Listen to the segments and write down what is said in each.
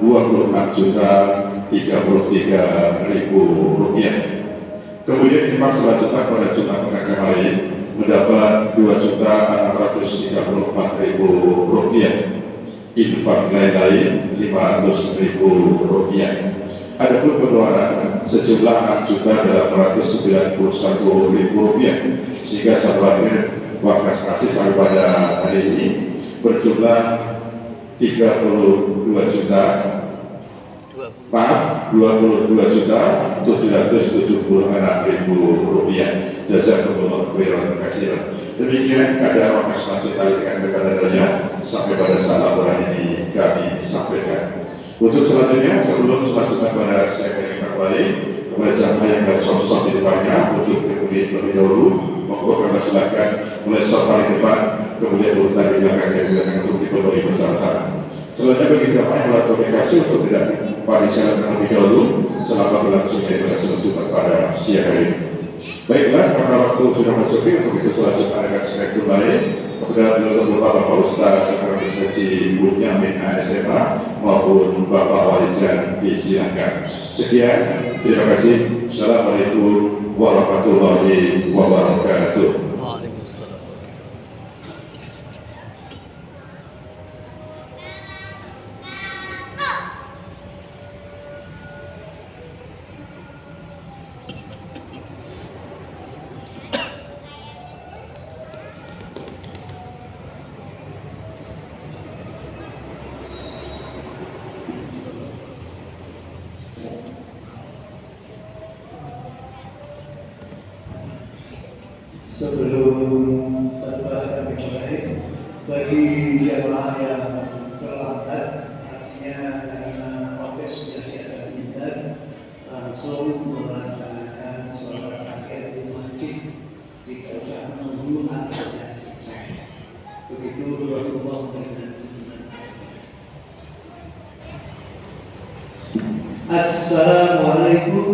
Rp26.033.000. Kemudian infak selanjutnya pada Jumat pekan kemarin mendapat Rp2.634.000. Infak lain-lain Rp500.000. Adapun pengeluaran sejumlah Rp6.891.000, sehingga satuan wakas kasih sampai pada hari ini berjumlah Rp22.776.000. Jazakumullah khairan katsiran. Demikian kadar wakas masjid alikan kekadarnya sampai pada saat laporan ini kami sampaikan. Untuk selanjutnya, sebelum selanjutnya pada saya ingin kembali kepada jamaah yang bersosok di depannya untuk berkulit lebih dahulu. Monggo kami silakan mulai soal paling depan, kemudian urutan di belakang untuk dipenuhi bersama-sama. Selanjutnya bagi jamaah yang melakukan komunikasi untuk tidak parisalah terlebih dahulu selama berlangsungnya ibadah salat Jumat pada siang hari ini. Baiklah, karena waktu sudah masuk, untuk itu selanjutnya akan saya kembali kepada Bapak Ustaz Administrasi Bunyamin SMA maupun Bapak Walijan disilakan. Sekian, terima kasih. Assalamualaikum warahmatullahi wabarakatuh. Sebelum khutbah kami mulai, bagi jemaah yang terlambat, artinya karena COVID sudah di atas mimbar, langsung melaksanakan sholat tahiyatul masjid, tidak usah menunggu akhirnya selesai. Begitu Rasulullah memberikan. Assalamualaikum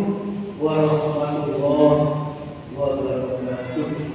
warahmatullahi wabarakatuh.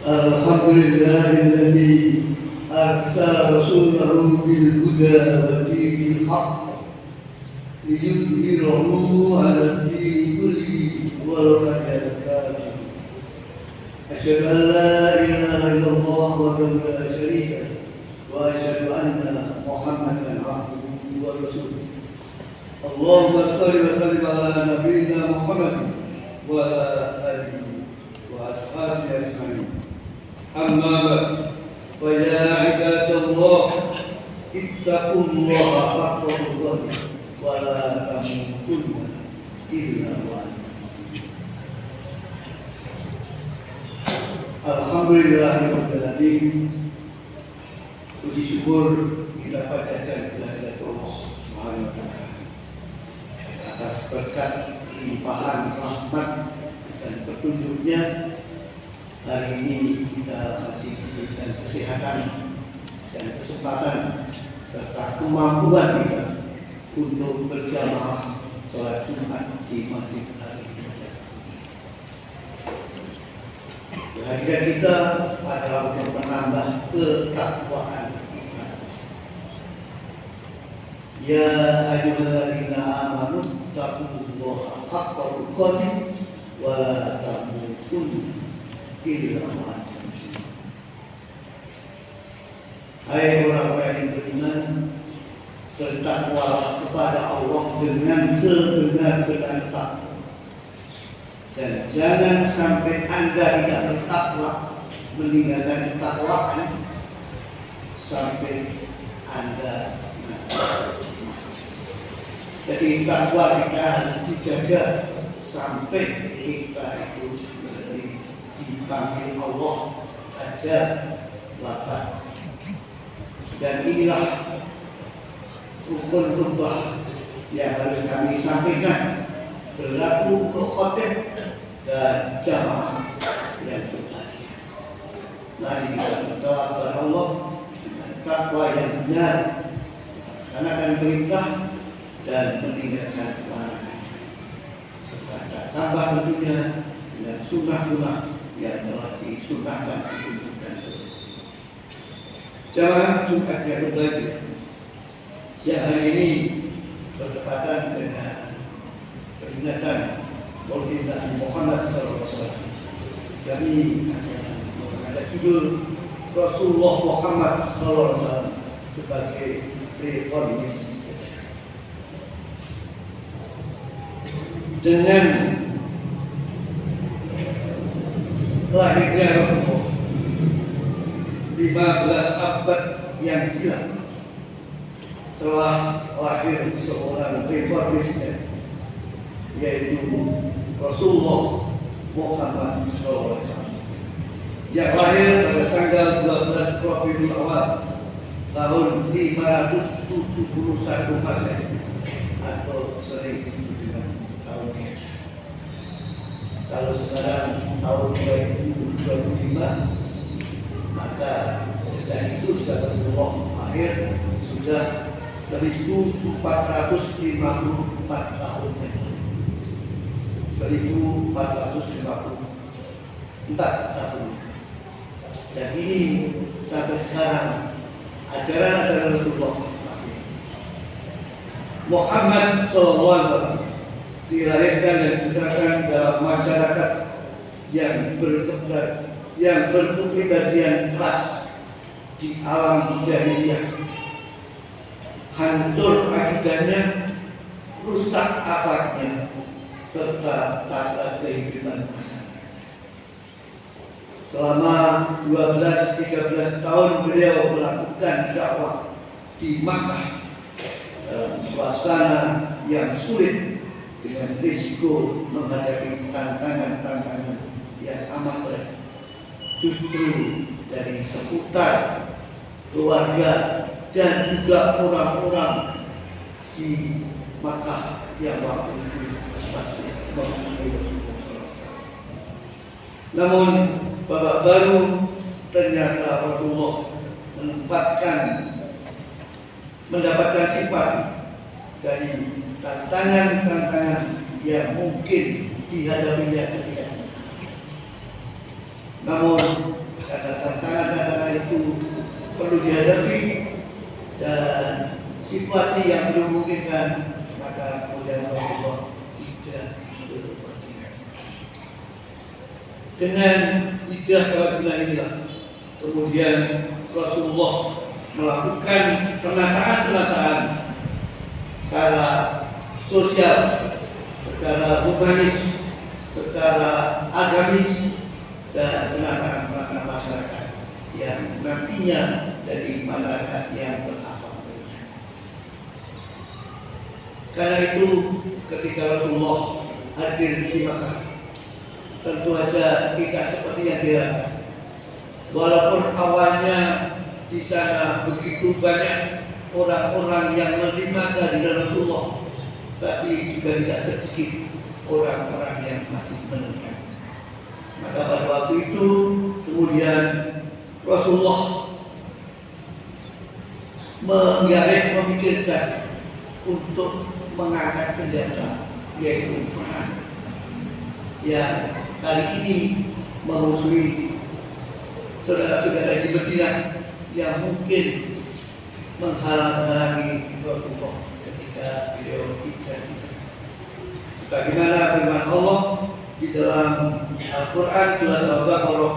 Alhamdulillahilladzi arsala rasulahu bil huda wa dinil haqq liyudhhirahu 'ala ad-dini kullihi walau karihal kafirun. Asyhadu an la ilaha illallah wahdahu la syarika lahu wa asyhadu anna Muhammadan 'abduhu wa rasuluh. Allahumma shalli wa sallim ala nabiyyina Muhammad wa ala alihi wa ashabihi ajma'in. Amma ba'd. Fa ya ibadallah ittaqullaha haqqa tuqatih wa la tamutunna illa wa antum. Alhamdulillahirabbil alamin. Puji syukur kita panjatkan kehadirat Allah Subhanahu wa taala atas berkat limpahan rahmat dan petunjuknya. Hari ini kita masih diberikan kesehatan dan kesempatan serta kemampuan kita untuk berjamaah sholat Jumat di Masjid Al-Ibadah. Kehadiran kita adalah untuk menambah ketakwaan kita. Ya ayyuhalladzina amanu taqullaha haqqa tuqatih wa la tamutunna illa wa antum muslimun. Hai orang-orang yang beriman, bertakwalah kepada Allah dengan sebenar-benar takwa. Dan jangan sampai Anda tidak bertakwa, meninggalkan ketakwaan sampai Anda mati. Jadi takwa kita harus dijaga sampai kita itu dipanggil Allah aja wafat. Dan inilah rukun khutbah yang harus kami sampaikan, berlaku untuk khotib dan jamaah yang berbahagia. Mari kita berdoa kepada Allah dengan takwa yang benar, melaksanakan perintah dan meninggalkan larangan. Serta tambah tentunya dengan sunnah-sunnah yang telah disunnahkan dan jamaah Jumat yang berbahagia. Yang hari ini bertepatan dengan peringatan Maulid Nabi Muhammad SAW. Kami akan mengangkat judul Rasulullah Muhammad SAW sebagai reformis sejarah. Dengan lahirnya Rasulullah 15 abad yang silam, telah lahir seorang reformis, yaitu Rasulullah Muhammad SAW, yang lahir pada tanggal 12 Rabiul Awal tahun 571 Masehi atau 1009 tahun. Kalau sekarang tahun 2025, maka sejak itu Rasulullah lahir sudah 1454 tahun. 1454 tahun. Dan ini sampai sekarang ajaran Rasulullah masih. Muhammad SAW dilahirkan dan dibesarkan dalam masyarakat yang berkepribadian keras di alam jahiliyah, hancur akidahnya, rusak akhlaknya, serta tata kehidupan masyarakat. Selama 12-13 tahun beliau melakukan dakwah di Makkah dalam suasana yang sulit dengan risiko menghadapi tantangan-tantangan yang amat berat. Justru dari seputar keluarga dan juga orang-orang di Makkah yang waktu itu namun babak baru ternyata Rasulullah mendapatkan sifat dari tantangan-tantangan yang mungkin dihadapinya ketika Namun karena tantangan-tantangan itu perlu dihadapi dan situasi yang belum memungkinkan, maka kemudian Rasulullah hijrah ke Madinah. Dengan hijrah ke Madinah inilah kemudian Rasulullah melakukan penataan-penataan secara sosial, secara humanis, secara agamis, dan penataan-penataan masyarakat yang nantinya jadi masyarakat yang berakhlak mulia. Karena itu ketika Rasulullah hadir di Makkah, tentu saja tidak seperti yang diharapkan. Walaupun awalnya di sana begitu banyak orang-orang yang menerima kehadiran Rasulullah, tapi juga tidak sedikit orang-orang yang masih menentang. Maka pada waktu itu kemudian Rasulullah memikirkan untuk mengangkat senjata, yaitu perang yang kali ini memusuhi saudara-saudara di Madinah yang mungkin menghalang-halangi Rasulullah ketika beliau hijrah di sana. Sebagaimana firman Allah di dalam Al-Quran surat Al-Baqarah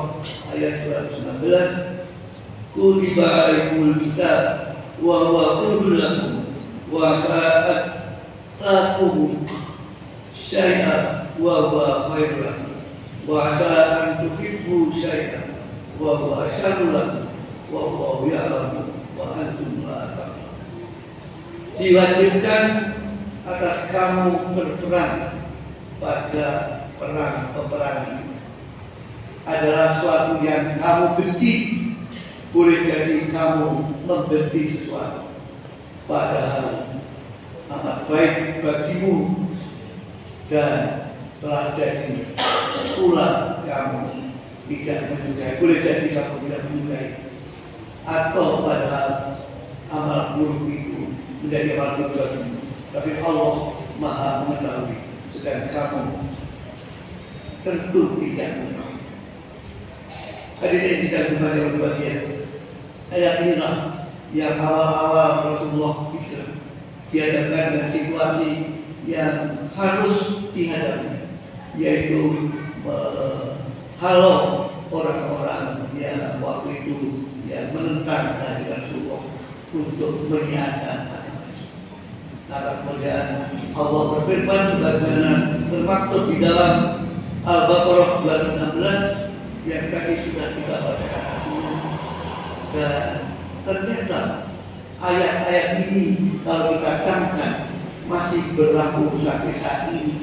ayat 219, kutiba alaikumul kitab wa huwa kurhun lakum wa sa'at lakum syai'an wa huwa khairun lakum wa sa'an tuhibbu syai'an wa huwa syarrun lakum wa huwa ya'lamu wa antum la ta'lamun. Diwajibkan atas kamu berperang pada perang peperangan adalah suatu yang kamu benci. Boleh jadi kamu membenci sesuatu, padahal amat baik bagimu dan telah jadi pula kamu tidak menyukai. Boleh jadi kamu tidak menyukai, atau padahal amal buruk itu menjadi amal buruk bagimu, tapi Allah Maha mengetahui, sedang kamu tentu tidak mengetahui. Hadirin tidak berbahagia berbahagia. Ayat inilah yang awal-awal Rasulullah hijrah dihadapkan dengan situasi yang harus dihadapi, yaitu menghalau orang-orang yang waktu itu yang menentang kehadiran Rasulullah untuk meniadakan agama. Maka kemudian Allah berfirman sebagaimana termaktub di dalam Al-Baqarah 216 yang tadi sudah kita bacakan. Dan ternyata ayat-ayat ini kalau kita camkan masih berlaku sampai saat ini.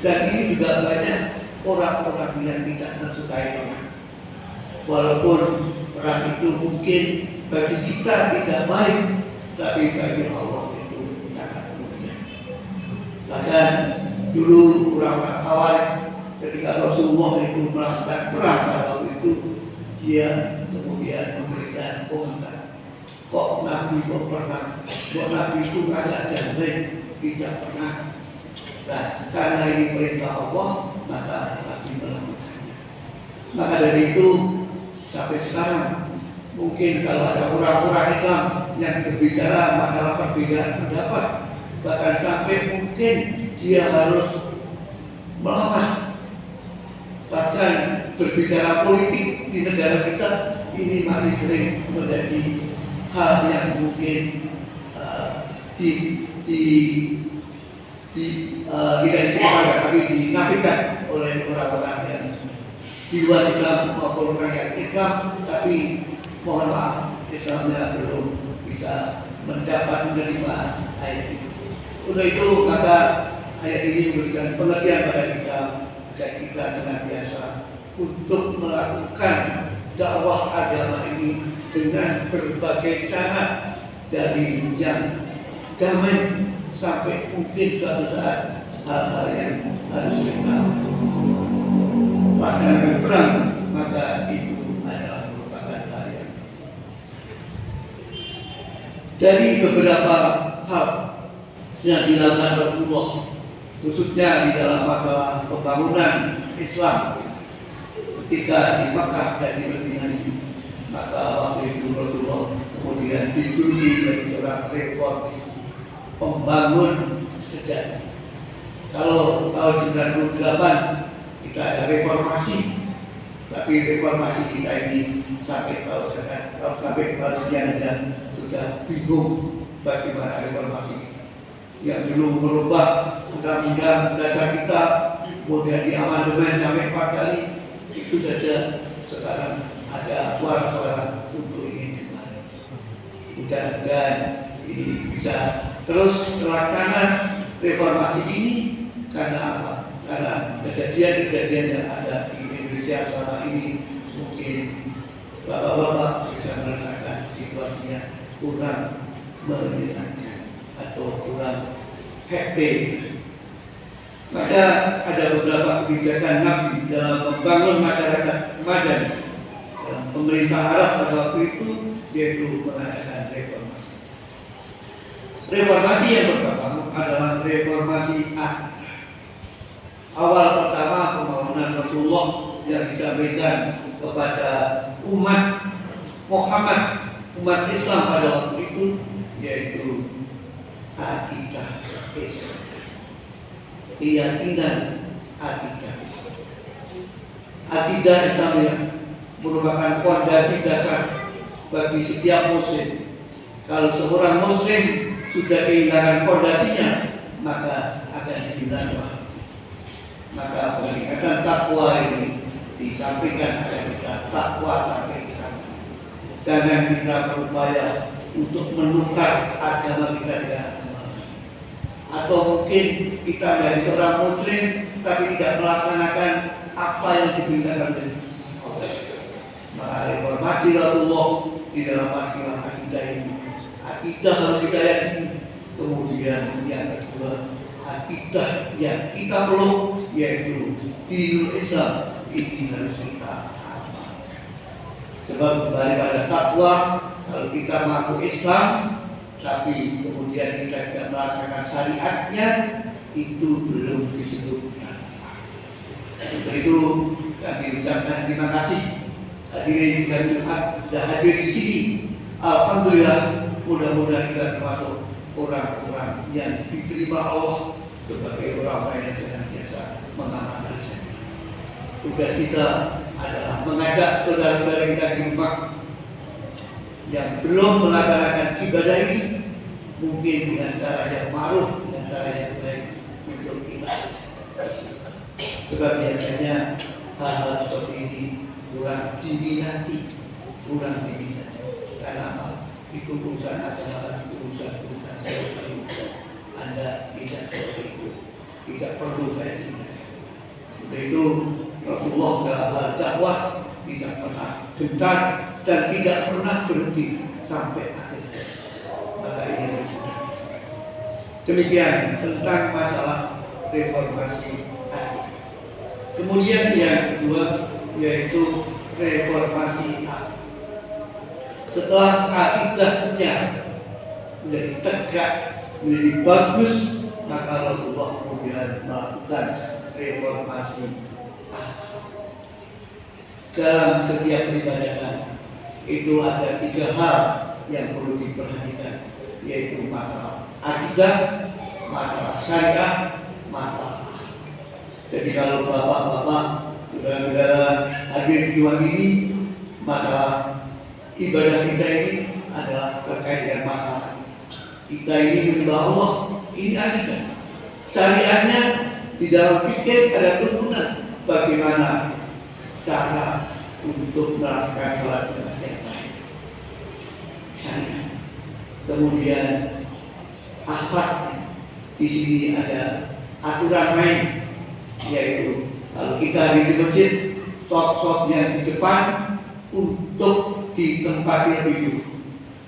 Dan ini juga banyak orang-orang yang tidak mensukai perang. Walaupun perang itu mungkin bagi kita tidak baik, tapi bagi Allah itu sangat mulia. Bahkan dulu orang-orang Khawarij ketika Rasulullah itu melakukan perang pada waktu itu, dia kemudian memberikan komentar, kok Nabi kok pernah, kok Nabi itu rasa damai, tidak pernah. Nah, karena ini perintah Allah, maka Nabi melakukannya. Maka dari itu sampai sekarang mungkin kalau ada orang-orang Islam yang berbicara masalah perbedaan pendapat, bahkan sampai mungkin dia harus melawan, bahkan berbicara politik di negara kita ini masih sering menjadi hal yang mungkin tidak dikatakan tapi dinafikan oleh orang-orang yang di luar Islam maupun orang yang Islam, tapi mohon maaf Islamnya belum bisa mendapat menerima ayat itu. Untuk itu maka ayat ini memberikan pengertian pada kita agar kita senantiasa untuk melakukan dakwah agama ini dengan berbagai cara, dari yang damai sampai mungkin suatu saat hal-hal yang harus kita laksanakan perang, maka itu adalah merupakan hal yang dari beberapa hal yang dilakukan Rasulullah, khususnya di dalam masalah pembangunan Islam ketika di Makkah dan di Madinah ini. Maka waktu itu Rasulullah kemudian dijuluki menjadi seorang reformis, pembangun sejati. Kalau tahun 98 kita ada reformasi, tapi reformasi kita ini sampai tahun sekian aja sudah bingung bagaimana reformasi yang dulu merubah undang-undang dasar kita, kemudian diamandemen sampai 4 kali, itu saja sekarang ada suara-suara untuk ingin kembali. Mudah-mudahan ini bisa terus terlaksana reformasi ini. Karena apa? Karena kejadian-kejadian yang ada di Indonesia selama ini mungkin bapak-bapak bisa merasakan situasinya kurang menyenangkan atau kurang happy. Maka ada beberapa kebijakan Nabi dalam membangun masyarakat Madani. Pemerintah Arab pada waktu itu yaitu mengadakan reformasi. Reformasi yang pertama adalah reformasi akidah. Awal pertama pembangunan Rasulullah yang disampaikan kepada umat Muhammad, umat Islam pada waktu itu yaitu akidah Islam, keyakinan akidah Islam. Akidah Islam yang merupakan fondasi dasar bagi setiap muslim. Kalau seorang muslim sudah kehilangan fondasinya, maka akan hilang. Maka peningkatan takwa ini disampaikan agar kita takwa sampai kita. Jangan kita berupaya untuk menukar agama kita dengan agama. Atau mungkin kita dari seorang muslim tapi tidak melaksanakan apa yang diberitakan oleh Allah. Maka reformasi Rasulullah di dalam masalah akidah ini. Akidah harus kita yakini. Kemudian yang kedua, akidah yang kita peluk yaitu dinul Islam ini harus kita amalkan. Sebab kembali pada takwa, kalau kita mengaku Islam tapi kemudian kita tidak melaksanakan syariatnya, itu belum disebutkan. Untuk itu kami ucapkan terima kasih hadirin dan Jumat sudah hadir di sini. Alhamdulillah, mudah-mudahan kita termasuk orang-orang yang diterima Allah sebagai orang yang senantiasa mengamalkan syariat. Tugas kita adalah mengajak saudara-saudara kita di rumah yang belum melaksanakan ibadah ini, mungkin dengan cara yang ma'ruf, dengan cara yang baik untuk kita. Sebab biasanya hal-hal seperti ini kurang diminati. Karena itu urusan agama, urusan saya. Anda tidak seperti itu, tidak perlu saya ingat. Untuk itu Rasulullah dalam hal dakwah tidak pernah gentar dan tidak pernah berhenti sampai akhir. Maka ini sudah. Demikian tentang masalah reformasi akidah. Kemudian yang kedua yaitu reformasi akal. Setelah akidahnya menjadi tegak, menjadi bagus, maka Rasulullah kemudian melakukan reformasi akal. Dalam setiap peribadatan itu ada 3 hal yang perlu diperhatikan, yaitu masalah akidah, masalah syariah, masalah akal. Jadi kalau bapak-bapak, saudara-saudara hadir di ruang ini, masalah ibadah kita ini adalah terkait dengan masalah kita ini menyembah Allah, ini akidah. Syariatnya di dalam fikih ada tuntunan bagaimana cara untuk melaksanakan sholat dengan yang baik. Syariat. Kemudian akhlak, di sini ada aturan main, yaitu kalau kita di masjid, sop-sop yang di depan untuk ditempati lebih dulu,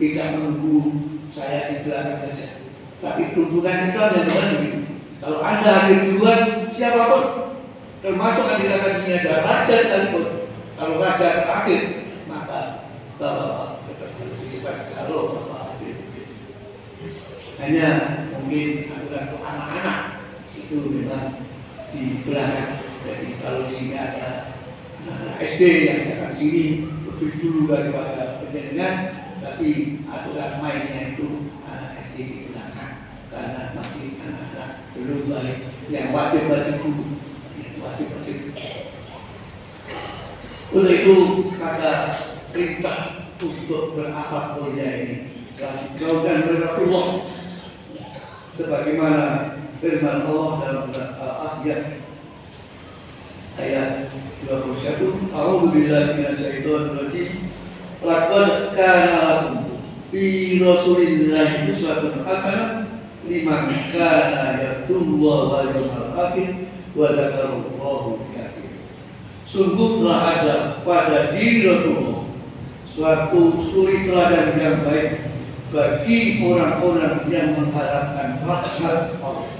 tidak menunggu saya di belakang saja. Tapi tuntunan Islam yang benar begitu. Kalau Anda hadir duluan, siapapun, termasuk yang dikatakan ini ada raja sekalipun, kalau raja terakhir, maka bapak tetap harus di depan. Kalau bapak hadir, hanya mungkin aturan untuk anak-anak itu memang di belakang. Jadi kalau di sini ada 6 SD yang datang sini lebih dulu daripada penjenengan, tapi aturan mainnya itu anak SD digunakan karena masih anak-anak belum balik. Yang wajib-wajib dulu, yang wajib-wajib. Untuk itu kata perintah untuk berakhlak mulia ini telah dijauhkan oleh Rasulullah, sebagaimana firman Allah dalam surat Al-Ahzab ayat 21, A'udzubillahi minasyaitonir rajim. Laqad kana lakum fi Rasulillahi uswatun hasanah liman kana yarjullaha wal yawmal akhir wa dzakarallaha katsiran. Sungguh telah ada pada diri Rasulullah suatu suri teladan yang baik bagi orang-orang yang mengharapkan rahmat Allah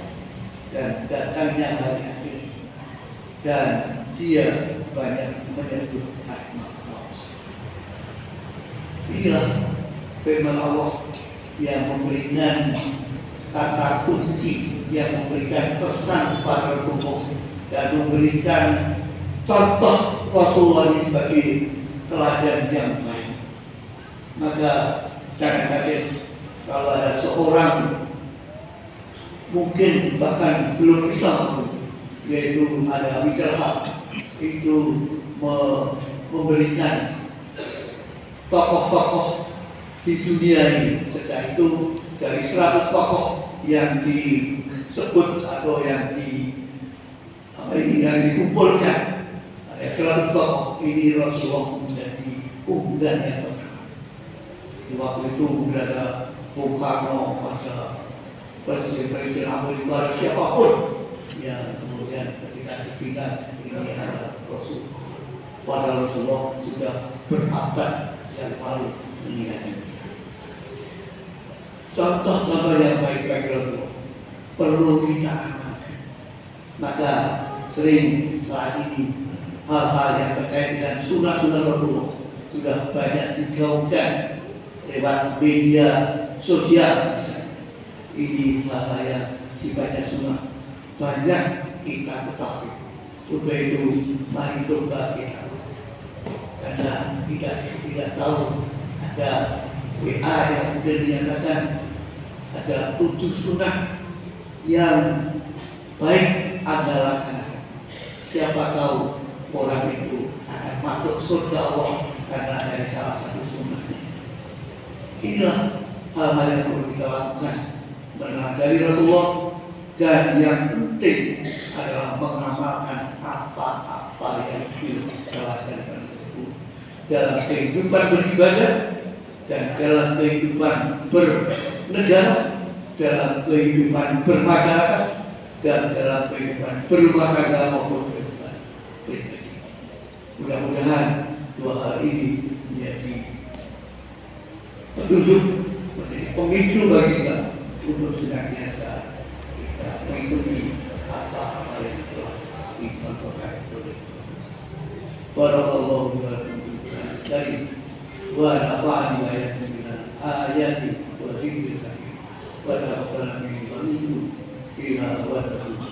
dan datangnya hari akhir, dan dia banyak menyebut asma Allah. Inilah firman Allah yang memberikan kata kunci, yang memberikan pesan pada Rasulullah dan memberikan contoh Rasulullah ini sebagai teladan yang baik. Maka jangan kaget kalau ada seorang mungkin bahkan belum Islam, yaitu ada Wikraha, itu memberikan tokoh-tokoh di dunia ini. Sejak itu dari 100 tokoh yang disebut atau yang dikumpulkan, ada 100 tokoh ini, Rasulullah menjadi unggulan yang pertama. Di waktu itu berada Bung Karno, ada presiden Amerika, siapapun yang kemudian ketika dipindah ini ada Rasul. Pada Rasulullah sudah berabad yang lalu meninggal. Contoh-contoh yang baik-baik Rasulullah perlu kita amalkan. Maka sering saat ini hal-hal yang terkait dengan sunnah-sunnah Rasulullah sudah banyak digaungkan lewat media sosial. Ini hal-hal yang sifatnya sunnah banyak kita ketahui. Untuk itu mari coba kita, karena tidak tahu ada WA yang mungkin dinyatakan ada 7 sunnah yang baik Anda laksanakan. Siapa tahu orang itu akan masuk surga Allah karena dari salah satu sunnahnya. Inilah hal-hal yang perlu kita lakukan dari Rasulullah, dan yang penting adalah mengamalkan apa-apa yang dijelaskan dalam kehidupan beribadah dan dalam kehidupan bernegara, dalam kehidupan bermasyarakat, dan dalam kehidupan berumah tangga maupun kehidupan pribadi. Mudah-mudahan dua hal ini menjadi petunjuk, menjadi pemicu bagi kita untuk senantiasa kita mengikuti apa-apa yang telah dicontohkan oleh Barakallahu fiikum wa nafa'ani wa iyyakum bil ayati wa dzikril hakim wa taqabbal minni wa minkum ila wa taqabbal.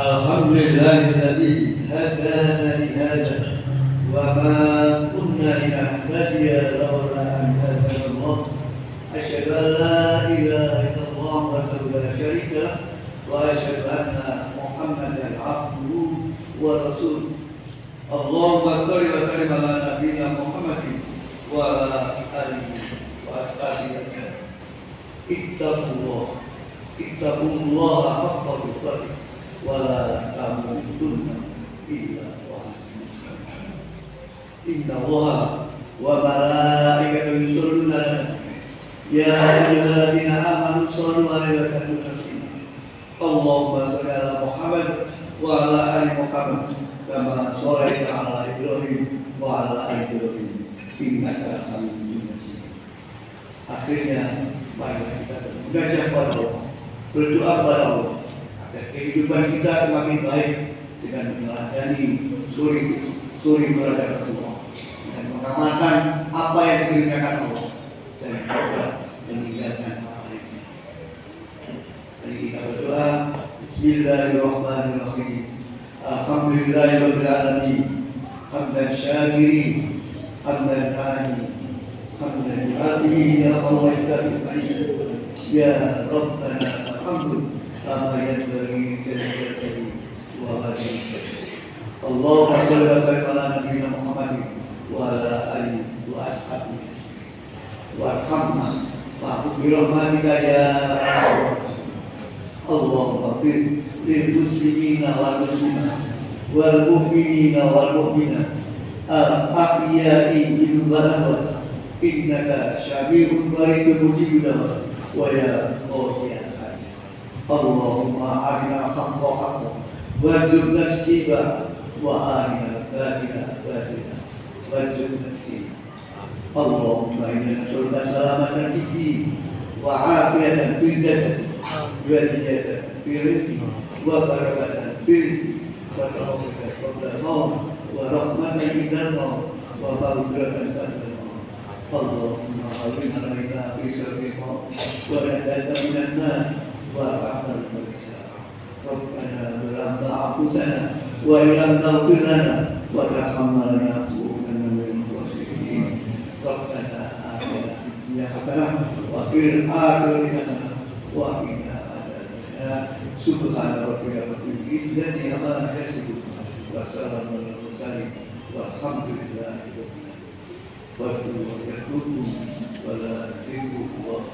Alhamdulillahilladzi hadana li hadza wa ma kunna linahtadiya laula an hadana Allah. Asyhadu an la ilaha illallah wahdahu la syarika lah wa asyhadu anna Muhammadan abduhu wa rasuluh. Allahumma shalli wa sallim ala nabiyyina Muhammadin wa ala alihi wa ashabihi. Ittaqullah haqqa tuqatih wala tamutunna illa wa antum muslimun. Inna Allaha wa malaikatahu yusholluna 'alan nabi ya ayyuhalladzina amanu shallu 'alaihi wa sallimu taslima. Allahumma shalli ala Muhammad وعلى آل محمد كما صليت على إبراهيم وعلى آل إبراهيم إنك حميد مجيد. Akhirnya marilah kita mengajak kepada Allah, berdoa kepada Allah agar kehidupan kita semakin baik dengan meneladani suri berada Allah dan mengamalkan apa yang diperintahkan Allah dan juga meninggalkan apa lainnya. Mari kita berdoa. Bismillahirrahmanirrahim. Alhamdulillahirabbil alamin. Hamdan syakirin, hamdan na'im, hamdan yu'afihi ya Allah ya Rabbana alhamdulillah kama yanbaghi li wa wajhihi. Allahumma shalli wa sallim ala nabiyyina Muhammadin wa ala alihi wa ashabihi warhamna wa bi rahmatika ya Allahumma fir lil muslimina wal muslimat wal mu'minina wal mu'minat al ahya'i bil balad innaka syami'un qaribun mujibud da'wat wa ya qawiyya Allahumma arina haqqa haqqa warzuqna ittiba'ah wa arina batila batila warzuqna ittiba'ah. Allahumma inna nas'aluka salamatan fid din wa 'afiyatan fil jasad wa ziyadatan fil rizqi wa barakatan fil wa tawfiqan qabla al-maut wa rahmatan inda al-maut wa maghfiratan ba'da al-maut. Allahumma hawwin 'alaina fi sirri al-maut wa najatan minan nar wa rahmatan al-maut. Rabbana zalamna anfusana wa illam taghfir lana wa tarhamna lanakunanna minal khasirin. Rabbana atina fid dunya hasanah wa fil akhirati hasanah wa qina adzabannar. Subhana rabbika rabbil izzati amma yasifun wa salamun alal mursalin walhamdulillahi rabbil alamin. Wa la ilaha illallah.